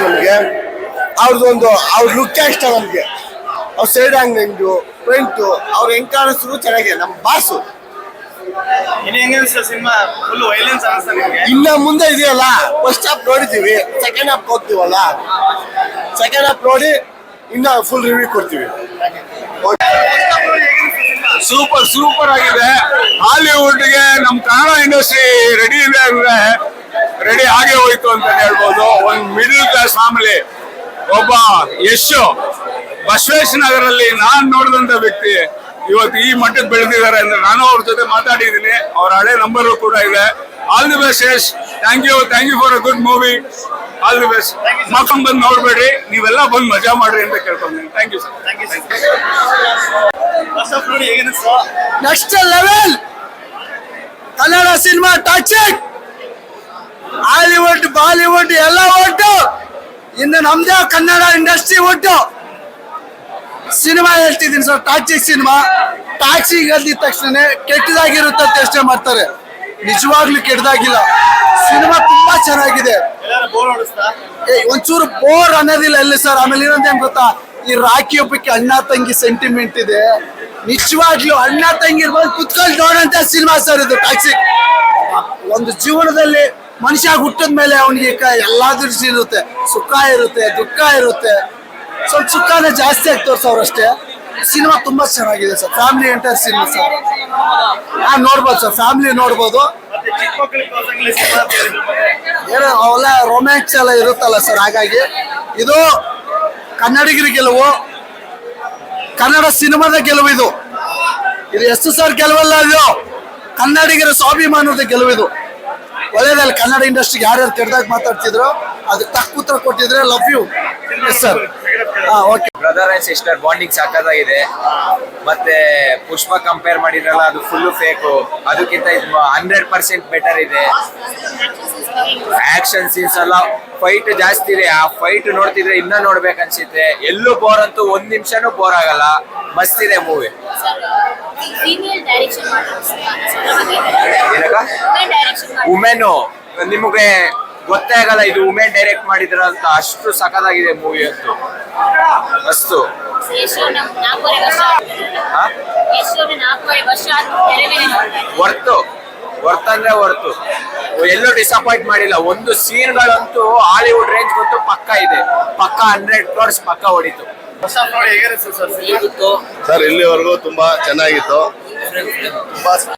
ನಮಗೆ. ಅವ್ರ ಲುಕ್ ಇಷ್ಟ ನಮಗೆ. ಅವ್ರ ಸೈಡ್ ಆಂಗ್ಲಿಂಗು ಫ್ರಂಟು ಅವ್ರು ಹೆಂಗ್ ಕಾಣಿಸಿದ್ರು ಚೆನ್ನಾಗಿದೆ. ನಮ್ಮ ಬಾಸು ಇನ್ನ ಮುಂದೆ ಇದೆಯಲ್ಲ. ಫಸ್ಟ್ ಹಾಫ್ ನೋಡಿದೀವಿ, ಸೆಕೆಂಡ್ ಹಾಫ್ ಹೋಗ್ತೀವಲ್ಲ. ಸೆಕೆಂಡ್ ಹಾಫ್ ನೋಡಿ ಇನ್ನ ಫುಲ್ ರಿವ್ಯೂ ಕೊಡ್ತೀವಿ. ಸೂಪರ್ ಆಗಿದೆ. ಹಾಲಿವುಡ್ಗೆ ನಮ್ ಕನ್ನಡ ಇಂಡಸ್ಟ್ರಿ ರೆಡಿ ಆಗೇ ಹೋಯ್ತು ಅಂತ ಹೇಳ್ಬೋದು. ಒಂದು ಮಿಡಲ್ ಕ್ಲಾಸ್ ಫ್ಯಾಮಿಲಿ, ಒಬ್ಬ ಯಶು ಬಸವೇಶ್ವರ ನಗರಲ್ಲಿ ನಾನ್ ನೋಡಿದಂತ ವ್ಯಕ್ತಿ ಇವತ್ತು ಈ ಮಟ್ಟಕ್ಕೆ ಬೆಳೆದಿದ್ದಾರೆ ಅಂದ್ರೆ ನಾನು ಅವ್ರ ಜೊತೆ ಮಾತಾಡಿದ್ದೀನಿ. ಅವ್ರ ಹಳೆ ನಂಬರ್ ಕೂಡ ಇದೆ. All the best Yash. Thank you for a good movie. All the best. ಮಕ್ಕಳು ಬಂದು ನೋಡ್ಬೇಡ್ರಿ, ನೀವೆಲ್ಲ ಬಂದು ಮಜಾ ಮಾಡ್ರಿ ಅಂತ ಕೇಳ್ಕೊಂತೀನಿ. Thank you sir. Next level Kannada cinema Toxic. Hollywood Bollywood ಎಲ್ಲ ಒಟ್ಟು ಇನ್ನು ನಮ್ದೇ ಕನ್ನಡ ಇಂಡಸ್ಟ್ರಿ ಒಟ್ಟು ಸಿನಿಮಾ ಹೇಳ್ತಿದ್ದೀನಿ ಸರ್. Toxic cinema. ಟಾಕ್ಸಿಕ್ ಅಂದಿದ ತಕ್ಷಣ ಕೆಟ್ಟದಾಗಿರುತ್ತೆ ಅಂತ ಅಷ್ಟೇ ಮಾಡ್ತಾರೆ, ನಿಜವಾಗ್ಲೂ ಕೆಟ್ಟದಾಗಿಲ್ಲ. ಸಿನಿಮಾ ತುಂಬಾ ಚೆನ್ನಾಗಿದೆ. ಒಂಚೂರು ಬೋರ್ ಅನ್ನೋದಿಲ್ಲ ಎಲ್ಲಿ ಸರ್. ಆಮೇಲೆ ಇನ್ನೊಂದು ಏನ್ ಗೊತ್ತಾ, ಈ ರಾಖಿ ಹಬ್ಬಕ್ಕೆ ಅಣ್ಣ ತಂಗಿ ಸೆಂಟಿಮೆಂಟ್ ಇದೆ. ನಿಜವಾಗ್ಲೂ ಅಣ್ಣ ತಂಗಿ ಕುತ್ಕೊಂಡು ನೋಡಂತ ಸಿನಿಮಾ ಸರ್ ಇದು ಟಾಕ್ಸಿಕ್. ಒಂದು ಜೀವನದಲ್ಲಿ ಮನುಷ್ಯ ಹುಟ್ಟಿದ ಮೇಲೆ ಅವನಿಗೆ ಎಲ್ಲಾದ್ರೂ ಇರುತ್ತೆ, ಸುಖ ಇರುತ್ತೆ, ದುಃಖ ಇರುತ್ತೆ. ಸ್ವಲ್ಪ ಸುಖನೇ ಜಾಸ್ತಿ ಆಗಿ ತೋರ್ಸವ್ರಷ್ಟೇ. ಸಿನಿಮಾ ತುಂಬಾ ಚೆನ್ನಾಗಿದೆ sir. Family enter cinema sir. ನೋಡ್ಬೋದು ಸರ್, ಫ್ಯಾಮಿಲಿ ನೋಡ್ಬೋದು. ಏನೋ ಅವೆಲ್ಲ ರೊಮ್ಯಾನ್ಸ್ ಎಲ್ಲ ಇರುತ್ತಲ್ಲ ಸರ್. ಹಾಗಾಗಿ ಇದು ಕನ್ನಡಿಗರ ಗೆಲುವು, ಕನ್ನಡ ಸಿನಿಮಾದ ಗೆಲುವು. ಇದು ಎಷ್ಟು ಸರ್ ಗೆಲುವಲ್ಲ, ಇದು ಕನ್ನಡಿಗರ ಸ್ವಾಭಿಮಾನದ ಗೆಲುವು. ಇದು ಒಳ್ಳೇದಲ್ಲ. ಕನ್ನಡ ಇಂಡಸ್ಟ್ರಿಗೆ ಯಾರ್ಯಾರು ಕೆಟ್ಟದಾಗ ಮಾತಾಡ್ತಿದ್ರು ಅದಕ್ಕೆ ತಕ್ಕ ಉತ್ತರ ಕೊಟ್ಟಿದ್ರೆ love you. Yes sir. Okay. Brother and sister bonding ಸಾಕಾಗಿದೆ. ಮತ್ತೆ ಪುಷ್ಪ ಕಂಪೇರ್ ಮಾಡಿದ್ರಲ್ಲ, ಅದು ಫುಲ್ಲು ಫೇಕು. ಅದಕ್ಕಿಂತ ಇದು 100% ಬೆಟರ್ ಇದೆ. ಆಕ್ಷನ್ ಸೀನ್ಸ್ ಎಲ್ಲ ಫೈಟ್ ಜಾಸ್ತಿ ಇದೆ. ಆ ಫೈಟ್ ನೋಡ್ತಿದ್ರೆ ಇನ್ನ ನೋಡ್ಬೇಕನ್ಸುತ್ತೆ. ಎಲ್ಲೂ ಬೋರ್ ಅಂತೂ ಒಂದ್ ನಿಮಿಷನೂ ಬೋರ್ ಆಗಲ್ಲ. ಮಸ್ತ್ ಇದೆ ಮೂವಿ. ವುಮೆನ್ ನಿಮಗೆ ಗೊತ್ತೇ ಆಗಲ್ಲ ಇದು ವುಮೆನ್ ಡೈರೆಕ್ಟ್ ಮಾಡಿದ್ರ ಅಂತ. ಅಷ್ಟು ಸಖತ್ತಾಗಿದೆ ಮೂವಿ ಅಂತೂ. ಮಸ್ತು. ವರ್ತ್ ಅಂದ್ರೆ ವರ್ತು. ಎಲ್ಲೂ ಡಿಸಪಾಯಿಂಟ್ ಮಾಡಿಲ್ಲ. ಒಂದು ಸೀನ್ಗಳಂತೂ ಹಾಲಿವುಡ್ ರೇಂಜ್ ಗೊತ್ತು ಪಕ್ಕ ಇದೆ. ಪಕ್ಕ 100 crores ಪಕ್ಕ ಹೊಡಿತು ಸರ್. ಇಲ್ಲಿವರೆಗೂ ತುಂಬಾ ಚೆನ್ನಾಗಿತ್ತು. ತುಂಬಾ